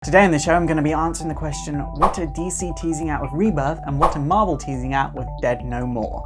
Today in the show I'm going to be answering the question, what are DC teasing out with Rebirth and what are Marvel teasing out with Dead No More?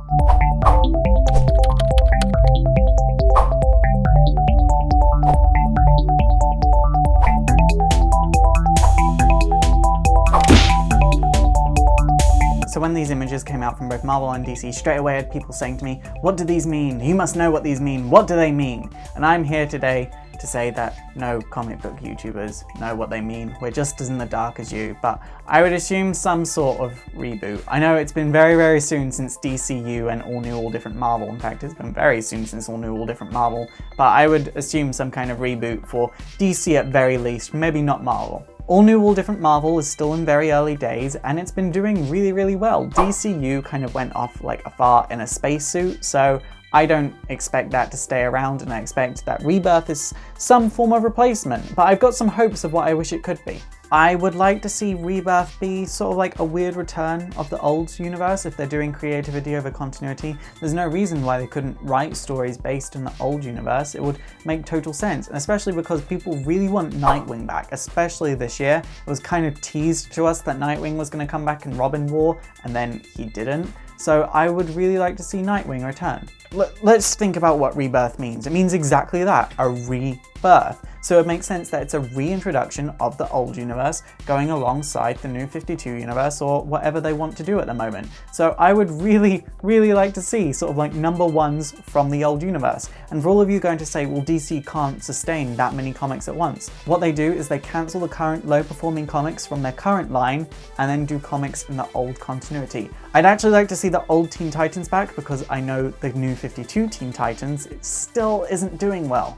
So when these images came out from both Marvel and DC, straight away I had people saying to me, what do these mean? You must know what these mean. What do they mean? And I'm here today to say that no comic book YouTubers know what they mean. We're just as in the dark as you, but I would assume some sort of reboot. I know it's been very, very soon since DCU and All New, All Different Marvel. In fact, it's been very soon since All New, All Different Marvel, but I would assume some kind of reboot for DC at very least, maybe not Marvel. All New, All Different Marvel is still in very early days and it's been doing really, really well. DCU kind of went off like a fart in a spacesuit, so I don't expect that to stay around and I expect that Rebirth is some form of replacement, but I've got some hopes of what I wish it could be. I would like to see Rebirth be sort of like a weird return of the old universe. If they're doing creativity over continuity, there's no reason why they couldn't write stories based on the old universe. It would make total sense, and especially because people really want Nightwing back, especially this year. It was kind of teased to us that Nightwing was going to come back in Robin War, and then he didn't. So I would really like to see Nightwing return. Let's think about what Rebirth means. It means exactly that, a rebirth. So it makes sense that it's a reintroduction of the old universe going alongside the new 52 universe or whatever they want to do at the moment. So I would really, really like to see sort of like number ones from the old universe. And for all of you going to say, well, DC can't sustain that many comics at once. What they do is they cancel the current low performing comics from their current line and then do comics in the old continuity. I'd actually like to see the old Teen Titans back because I know the new 52 Teen Titans, it still isn't doing well.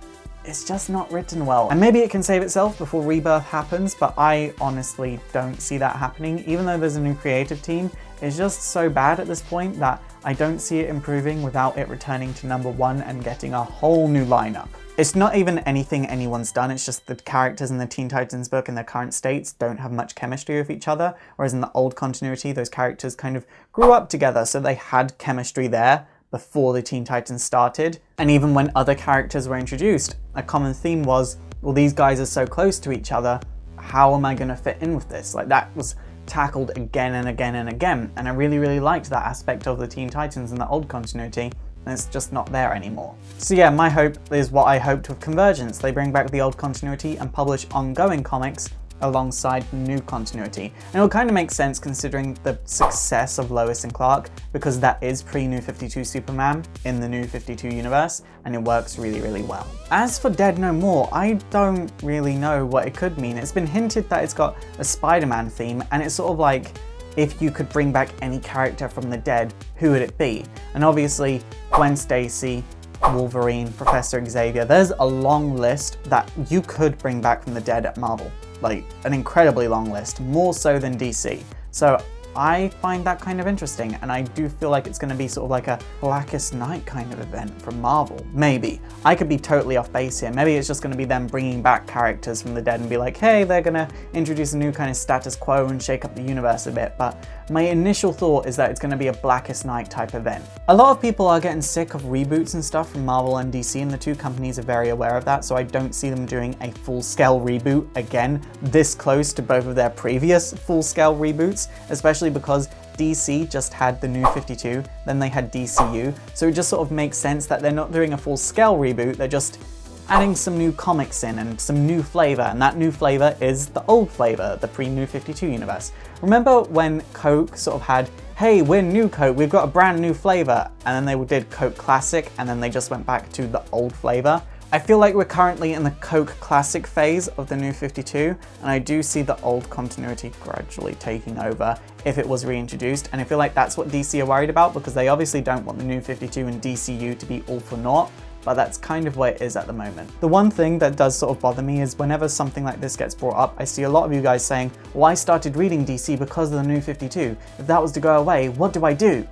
It's just not written well. And maybe it can save itself before Rebirth happens, but I honestly don't see that happening. Even though there's a new creative team, it's just so bad at this point that I don't see it improving without it returning to number one and getting a whole new lineup. It's not even anything anyone's done, it's just the characters in the Teen Titans book in their current states don't have much chemistry with each other, whereas in the old continuity, those characters kind of grew up together, so they had chemistry there before the Teen Titans started. And even when other characters were introduced, a common theme was, well, these guys are so close to each other, how am I going to fit in with this? Like, that was tackled again and again and again, and I really, really liked that aspect of the Teen Titans in the old continuity, and it's just not there anymore. So yeah, my hope is what I hoped with Convergence. They bring back the old continuity and publish ongoing comics alongside the new continuity. And it'll kind of make sense considering the success of Lois and Clark, because that is pre-New 52 Superman in the New 52 universe, and it works really, really well. As for Dead No More, I don't really know what it could mean. It's been hinted that it's got a Spider-Man theme, and it's sort of like, if you could bring back any character from the dead, who would it be? And obviously, Gwen Stacy, Wolverine, Professor Xavier, there's a long list that you could bring back from the dead at Marvel. Like, an incredibly long list, more so than DC. So I find that kind of interesting, and I do feel like it's going to be sort of like a Blackest Night kind of event from Marvel. Maybe. I could be totally off base here. Maybe it's just going to be them bringing back characters from the dead and be like, hey, they're going to introduce a new kind of status quo and shake up the universe a bit, but my initial thought is that it's going to be a Blackest Night type event. A lot of people are getting sick of reboots and stuff from Marvel and DC, and the two companies are very aware of that, so I don't see them doing a full-scale reboot again, this close to both of their previous full-scale reboots, especially because DC just had the New 52, then they had DCU, so it just sort of makes sense that they're not doing a full-scale reboot, they're just adding some new comics in and some new flavor, and that new flavor is the old flavor, the pre-New 52 universe. Remember when Coke sort of had, hey, we're New Coke, we've got a brand new flavor, and then they did Coke Classic, and then they just went back to the old flavor? I feel like we're currently in the Coke Classic phase of the New 52, and I do see the old continuity gradually taking over if it was reintroduced, and I feel like that's what DC are worried about, because they obviously don't want the New 52 and DCU to be all for naught, but that's kind of where it is at the moment. The one thing that does sort of bother me is whenever something like this gets brought up, I see a lot of you guys saying, well, I started reading DC because of the New 52. If that was to go away, what do I do?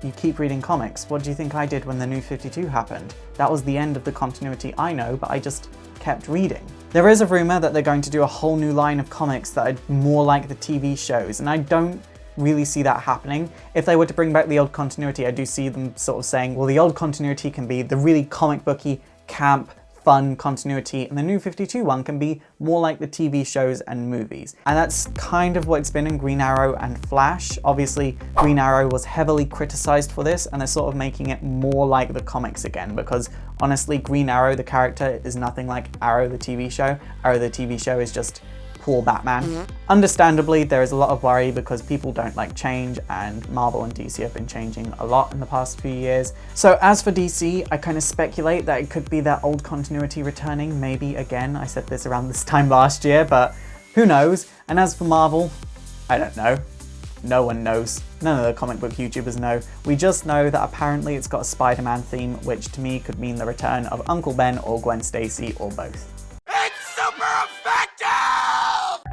You keep reading comics. What do you think I did when the New 52 happened? That was the end of the continuity I know, but I just kept reading. There is a rumor that they're going to do a whole new line of comics that are more like the TV shows, and I don't really see that happening. If they were to bring back the old continuity, I do see them sort of saying, well, the old continuity can be the really comic booky, camp, fun continuity, and the New 52 one can be more like the TV shows and movies. And that's kind of what it's been in Green Arrow and Flash. Obviously, Green Arrow was heavily criticized for this, and they're sort of making it more like the comics again, because honestly, Green Arrow, the character, is nothing like Arrow, the TV show. Arrow, the TV show, is just poor Batman. Understandably, there is a lot of worry because people don't like change, and Marvel and DC have been changing a lot in the past few years. So as for DC, I kind of speculate that it could be that old continuity returning, maybe again. I said this around this time last year, but who knows? And as for Marvel, I don't know. No one knows. None of the comic book YouTubers know. We just know that apparently it's got a Spider-Man theme, which to me could mean the return of Uncle Ben or Gwen Stacy or both.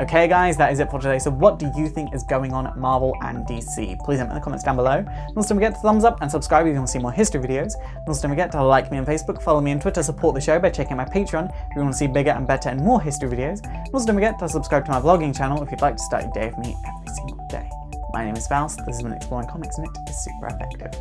Okay guys, that is it for today. So what do you think is going on at Marvel and DC? Please let me in the comments down below. And also don't forget to thumbs up and subscribe if you want to see more history videos. And also don't forget to like me on Facebook, follow me on Twitter, support the show by checking my Patreon if you want to see bigger and better and more history videos. And also don't forget to subscribe to my vlogging channel if you'd like to start your day with me every single day. My name is Faust, this has been Exploring Comics, and it is super effective.